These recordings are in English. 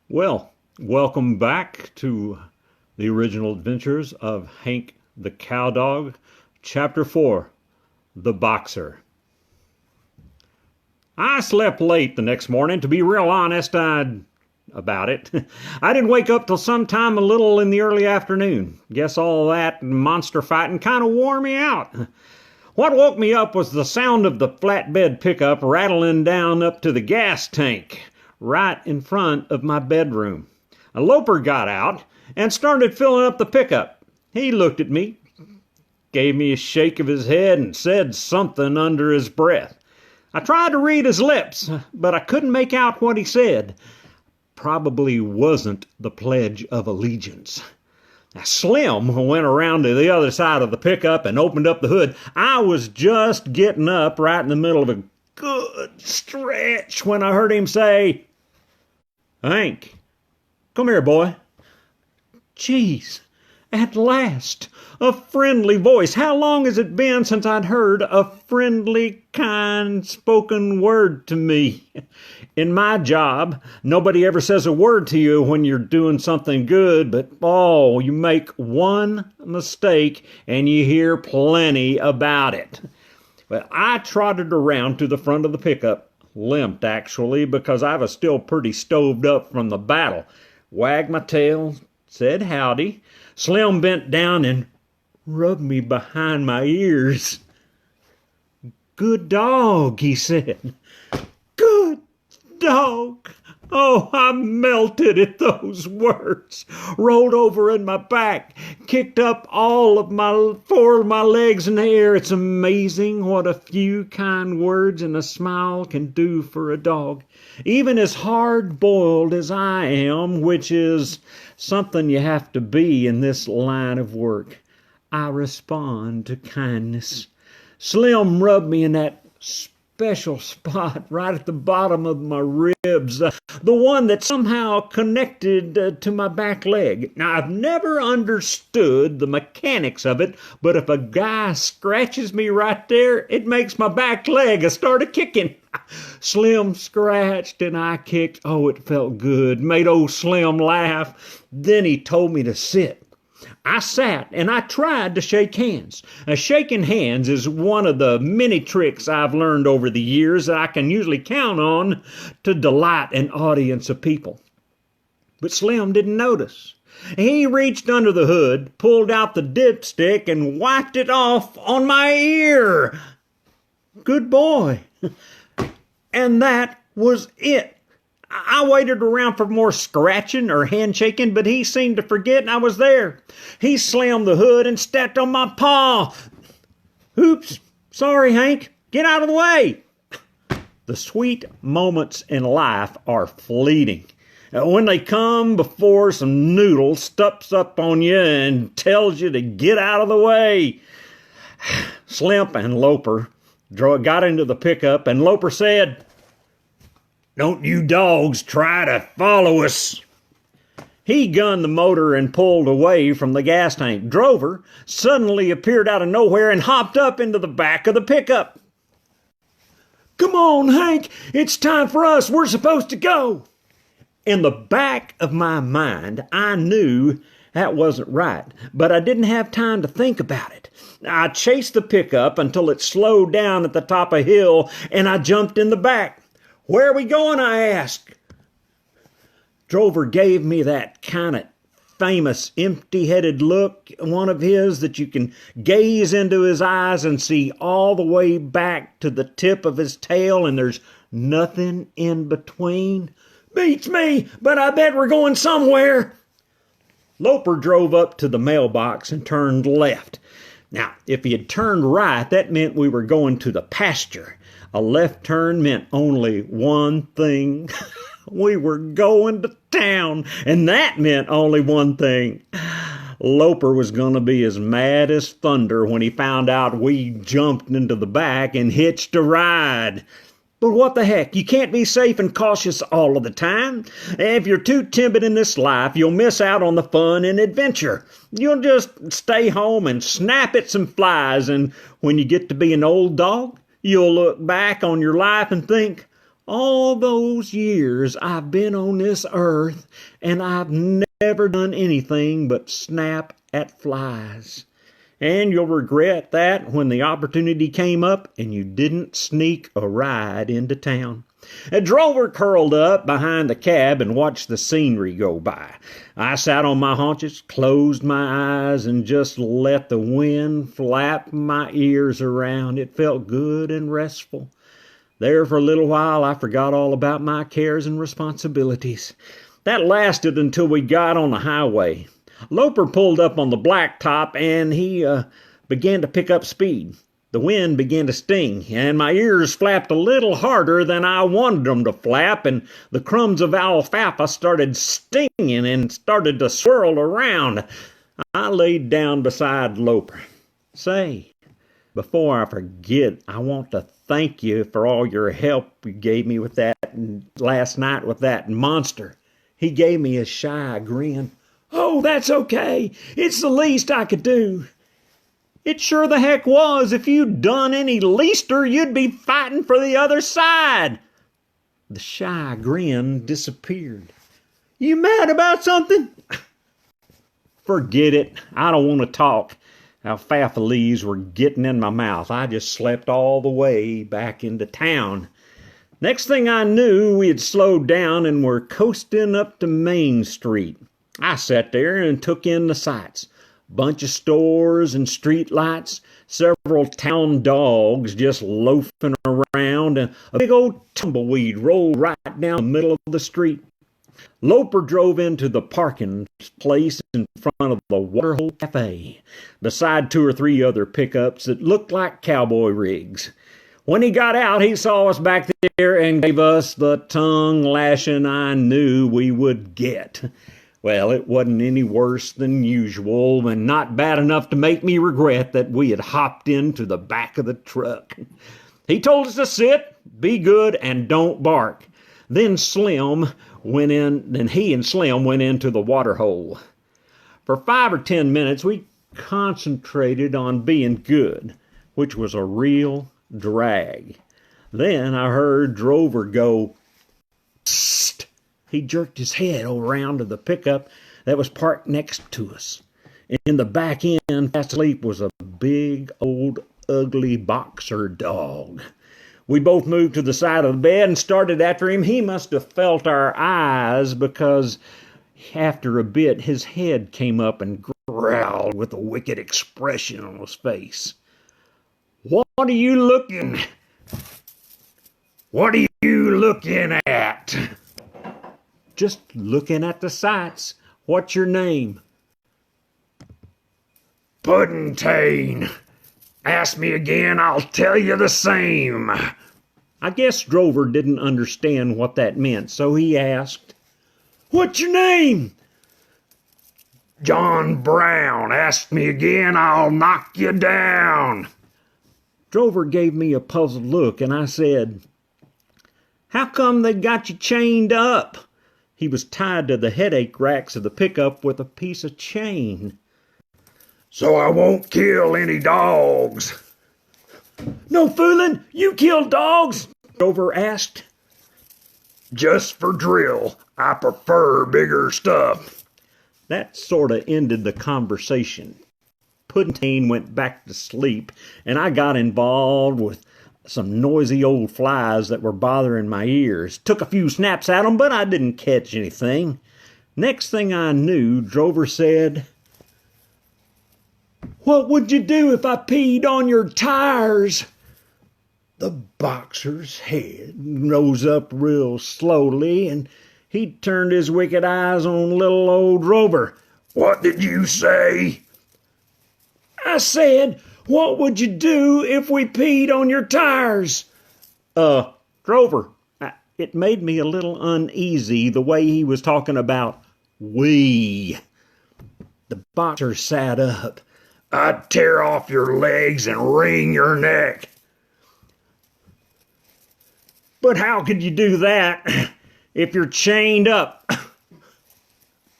Well, welcome back to the original adventures of Hank the Cowdog, Chapter 4, The Boxer. I slept late the next morning, to be real honest about it. I didn't wake up till sometime a little in the early afternoon. Guess all that monster fighting kind of wore me out. What woke me up was the sound of the flatbed pickup rattling down up to the gas tank right in front of my bedroom. A loper got out and started filling up the pickup. He looked at me, gave me a shake of his head, and said something under his breath. I tried to read his lips, but I couldn't make out what he said. Probably wasn't the Pledge of Allegiance. Slim went around to the other side of the pickup and opened up the hood. I was just getting up right in the middle of a good stretch when I heard him say, "Hank, come here, boy." Jeez, at last, a friendly voice. How long has it been since I'd heard a friendly, kind spoken word to me? In my job, nobody ever says a word to you when you're doing something good, but you make one mistake and you hear plenty about it. Well, I trotted around to the front of the pickup, limped actually, because I was still pretty stoved up from the battle. Wagged my tail, said howdy. Slim bent down and rubbed me behind my ears. "Good dog," he said. "Good dog." Oh, I melted at those words, rolled over in my back, kicked up all of four of my legs in the air. It's amazing what a few kind words and a smile can do for a dog. Even as hard-boiled as I am, which is something you have to be in this line of work, I respond to kindness. Slim rubbed me in that special spot right at the bottom of my ribs, the one that somehow connected to my back leg. Now, I've never understood the mechanics of it, but if a guy scratches me right there, it makes my back leg start a-kicking. Slim scratched and I kicked. Oh, it felt good. Made old Slim laugh. Then he told me to sit. I sat and I tried to shake hands. Shaking hands is one of the many tricks I've learned over the years that I can usually count on to delight an audience of people. But Slim didn't notice. He reached under the hood, pulled out the dipstick, and wiped it off on my ear. Good boy. And that was it. I waited around for more scratching or handshaking, but he seemed to forget I was there. He slammed the hood and stepped on my paw. "Oops, sorry, Hank. Get out of the way." The sweet moments in life are fleeting. When they come before some noodle steps up on you and tells you to get out of the way. Slimp and Loper got into the pickup, and Loper said, "Don't you dogs try to follow us." He gunned the motor and pulled away from the gas tank. Drover suddenly appeared out of nowhere and hopped up into the back of the pickup. "Come on, Hank, it's time for us. We're supposed to go." In the back of my mind, I knew that wasn't right, but I didn't have time to think about it. I chased the pickup until it slowed down at the top of a hill, and I jumped in the back. "Where are we going?" I asked. Drover gave me that kind of famous empty-headed look, one of his that you can gaze into his eyes and see all the way back to the tip of his tail, and there's nothing in between. "Beats me, but I bet we're going somewhere." Loper drove up to the mailbox and turned left. Now, if he had turned right, that meant we were going to the pasture. A left turn meant only one thing. We were going to town, and that meant only one thing. Loper was going to be as mad as thunder when he found out we jumped into the back and hitched a ride. But what the heck, you can't be safe and cautious all of the time. If you're too timid in this life, you'll miss out on the fun and adventure. You'll just stay home and snap at some flies, and when you get to be an old dog, you'll look back on your life and think, All those years I've been on this earth, and I've never done anything but snap at flies. And you'll regret that when the opportunity came up and you didn't sneak a ride into town. A drover curled up behind the cab and watched the scenery go by. I sat on my haunches, closed my eyes, and just let the wind flap my ears around. It felt good and restful. There for a little while I forgot all about my cares and responsibilities. That lasted until we got on the highway. Loper pulled up on the blacktop and he began to pick up speed. The wind began to sting, and my ears flapped a little harder than I wanted them to flap, and the crumbs of alfalfa started stinging and started to swirl around. I laid down beside Loper. Say, before I forget, I want to thank you for all your help you gave me with that last night with that monster. He gave me a shy grin. Oh, that's okay. It's the least I could do. It sure the heck was. If you'd done any leaster, you'd be fighting for the other side. The shy grin disappeared. You mad about something? Forget it. I don't want to talk. Alfalfa leaves were getting in my mouth. I just slept all the way back into town. Next thing I knew, we had slowed down and were coasting up to Main Street. I sat there and took in the sights. Bunch of stores and street lights, several town dogs just loafing around, and a big old tumbleweed rolled right down the middle of the street. Loper drove into the parking place in front of the Waterhole Cafe, beside 2 or 3 other pickups that looked like cowboy rigs. When he got out, he saw us back there and gave us the tongue lashing I knew we would get. Well, it wasn't any worse than usual, and not bad enough to make me regret that we had hopped into the back of the truck. He told us to sit, be good, and don't bark. Then he and Slim went into the water hole. For 5 or 10 minutes, we concentrated on being good, which was a real drag. Then I heard Drover go, "Psst." He jerked his head around to the pickup that was parked next to us. In the back end, fast asleep, was a big, old, ugly boxer dog. We both moved to the side of the bed and started after him. He must have felt our eyes, because after a bit his head came up and growled with a wicked expression on his face. What are you looking at? Just looking at the sights. What's your name? Puddentane. Ask me again, I'll tell you the same. I guess Drover didn't understand what that meant, so he asked, What's your name? John Brown. Ask me again, I'll knock you down. Drover gave me a puzzled look, and I said, How come they got you chained up? He was tied to the headache racks of the pickup with a piece of chain. So I won't kill any dogs. No fooling! You kill dogs? Drover asked. Just for drill. I prefer bigger stuff. That sort of ended the conversation. Puddentane went back to sleep, and I got involved with some noisy old flies that were bothering my ears. Took a few snaps at them, but I didn't catch anything. Next thing I knew, Drover said, What would you do if I peed on your tires? The boxer's head rose up real slowly, and he turned his wicked eyes on little old Drover. What did you say? I said, What would you do if we peed on your tires? Drover, it made me a little uneasy the way he was talking about we. The boxer sat up. I'd tear off your legs and wring your neck. But how could you do that if you're chained up?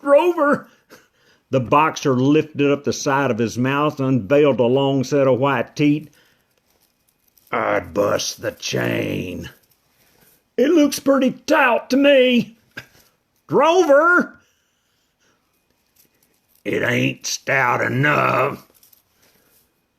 Drover! The boxer lifted up the side of his mouth and unveiled a long set of white teeth. I'd bust the chain. It looks pretty stout to me. Drover! It ain't stout enough.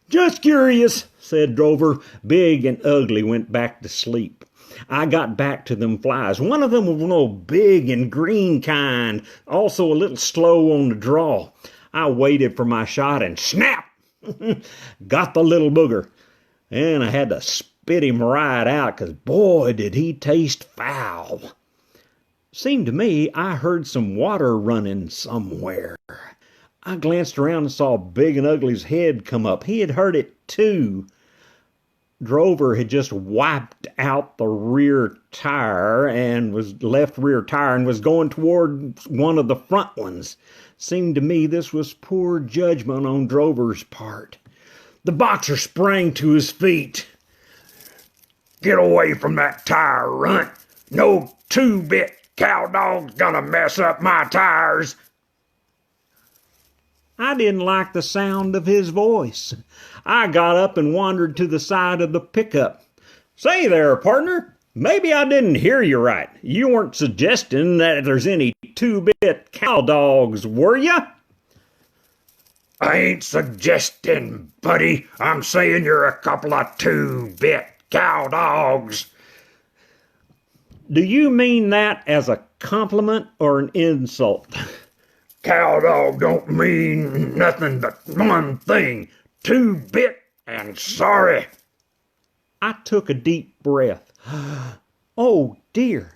Just curious, said Drover. Big and Ugly went back to sleep. I got back to them flies. One of them was one old big and green kind, also a little slow on the draw. I waited for my shot and snap! Got the little booger. And I had to spit him right out, 'cause boy, did he taste foul. Seemed to me I heard some water running somewhere. I glanced around and saw Big and Ugly's head come up. He had heard it too. Drover had just wiped out the rear tire and was going toward one of the front ones. Seemed to me this was poor judgment on Drover's part. The boxer sprang to his feet. Get away from that tire, runt. No two-bit Cowdog's gonna mess up my tires. I didn't like the sound of his voice. I got up and wandered to the side of the pickup. Say there, partner, maybe I didn't hear you right. You weren't suggesting that there's any two-bit Cowdogs, were you? I ain't suggesting, buddy. I'm saying you're a couple of two-bit Cowdogs. Do you mean that as a compliment or an insult? Cowdog don't mean nothing but one thing. Two-bit and sorry. I took a deep breath. Oh, dear.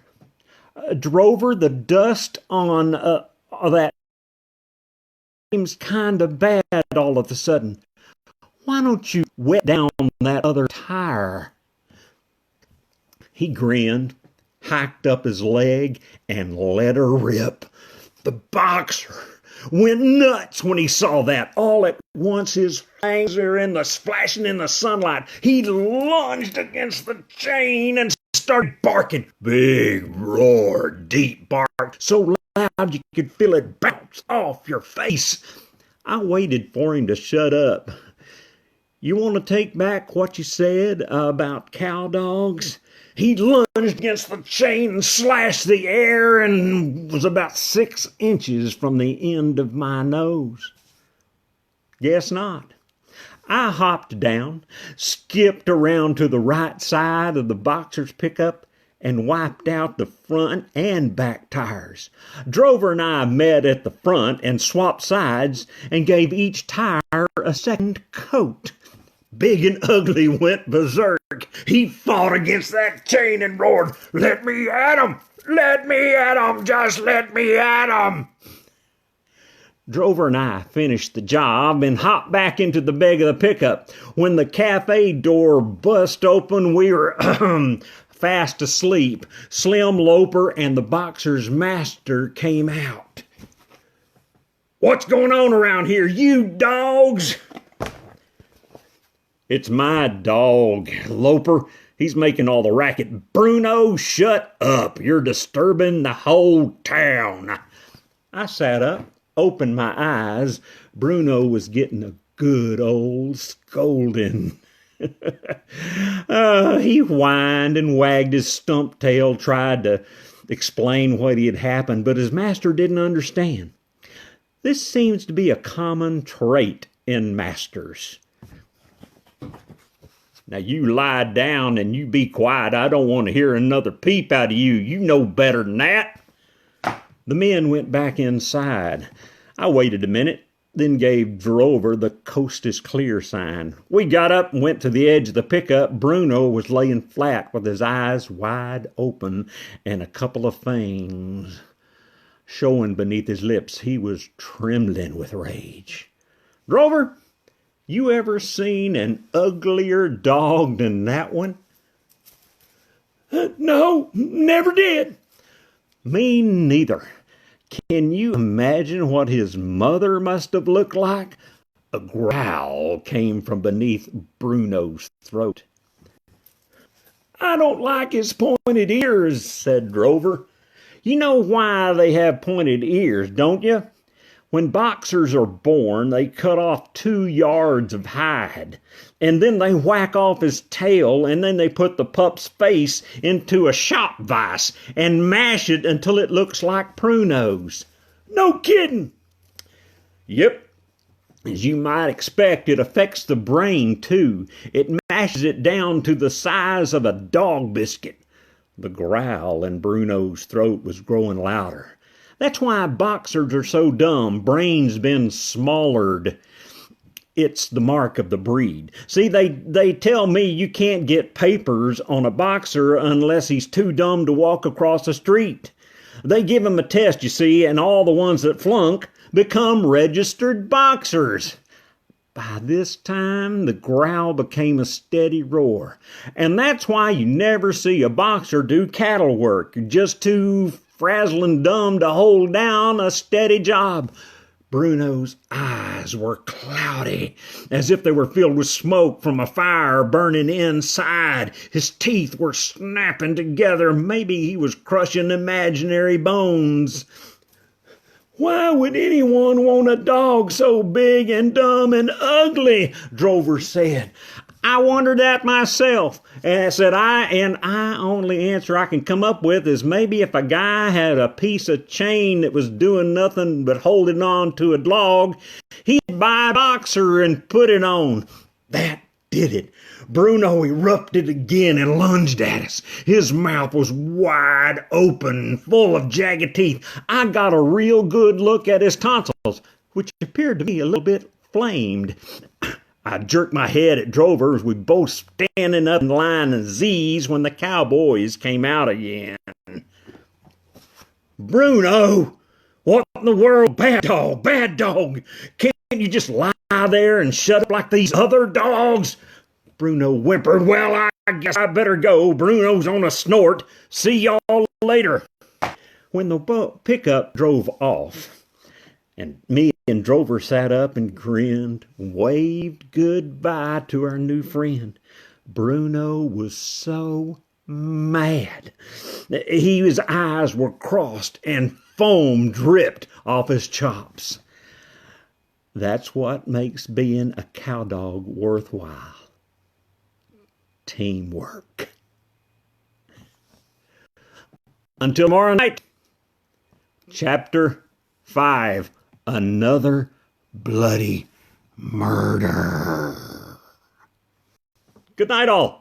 Drover, the dust on that seems kind of bad all of a sudden. Why don't you wet down that other tire? He grinned, hiked up his leg, and let her rip. The boxer went nuts when he saw that. All at once his fangs were flashing in the sunlight. He lunged against the chain and started barking. Big roar, deep bark, so loud you could feel it bounce off your face. I waited for him to shut up. You want to take back what you said about Cowdogs? He lunged against the chain and slashed the air and was about 6 inches from the end of my nose. Guess not. I hopped down, skipped around to the right side of the boxer's pickup, and wiped out the front and back tires. Drover and I met at the front and swapped sides and gave each tire a second coat. Big and Ugly went berserk. He fought against that chain and roared, "Let me at him! Let me at him! Just let me at him!" Drover and I finished the job and hopped back into the bed of the pickup. When the cafe door bust open, we were fast asleep. Slim Loper and the boxer's master came out. "What's going on around here, you dogs?" "It's my dog, Loper. He's making all the racket." "Bruno, shut up. You're disturbing the whole town." I sat up, opened my eyes. Bruno was getting a good old scolding. He whined and wagged his stump tail, tried to explain what had happened, but his master didn't understand. This seems to be a common trait in masters. "Now you lie down and you be quiet. I don't want to hear another peep out of you. You know better than that." The men went back inside. I waited a minute, then gave Drover the coast is clear sign. We got up and went to the edge of the pickup. Bruno was laying flat with his eyes wide open and a couple of fangs showing beneath his lips. He was trembling with rage. "Drover, you ever seen an uglier dog than that one?" "No, never did." "Me neither. Can you imagine what his mother must have looked like?" A growl came from beneath Bruno's throat. "I don't like his pointed ears," said Drover. "You know why they have pointed ears, don't you?" When boxers are born, they cut off 2 yards of hide, and then they whack off his tail, and then they put the pup's face into a shop vise and mash it until it looks like prunos. No kidding. Yep. As you might expect, it affects the brain too. It mashes it down to the size of a dog biscuit. The growl in Bruno's throat was growing louder. That's why boxers are so dumb. Brains been smallered. It's the mark of the breed. See, they tell me you can't get papers on a boxer unless he's too dumb to walk across the street. They give him a test, you see, and all the ones that flunk become registered boxers. By this time, the growl became a steady roar. And that's why you never see a boxer do cattle work. You're just too frazzling dumb to hold down a steady job. Bruno's eyes were cloudy, as if they were filled with smoke from a fire burning inside. His teeth were snapping together. Maybe he was crushing imaginary bones. Why would anyone want a dog so big and dumb and ugly? Drover said. I wondered that myself. And I said, I only answer I can come up with is maybe if a guy had a piece of chain that was doing nothing but holding on to a log, he'd buy a boxer and put it on. That did it. Bruno erupted again and lunged at us. His mouth was wide open, full of jagged teeth. I got a real good look at his tonsils, which appeared to me a little bit flamed. I jerked my head at Drover as we both standing up in line of Z's when the cowboys came out again. Bruno, what in the world? Bad dog, bad dog. Can't you just lie there and shut up like these other dogs? Bruno whimpered. Well, I guess I better go. Bruno's on a snort. See y'all later. When the pickup drove off, and me and Drover sat up and grinned, waved goodbye to our new friend, Bruno was so mad. His eyes were crossed and foam dripped off his chops. That's what makes being a cowdog worthwhile. Teamwork. Until tomorrow night, Chapter 5, Another Bloody Murder. Good night, all.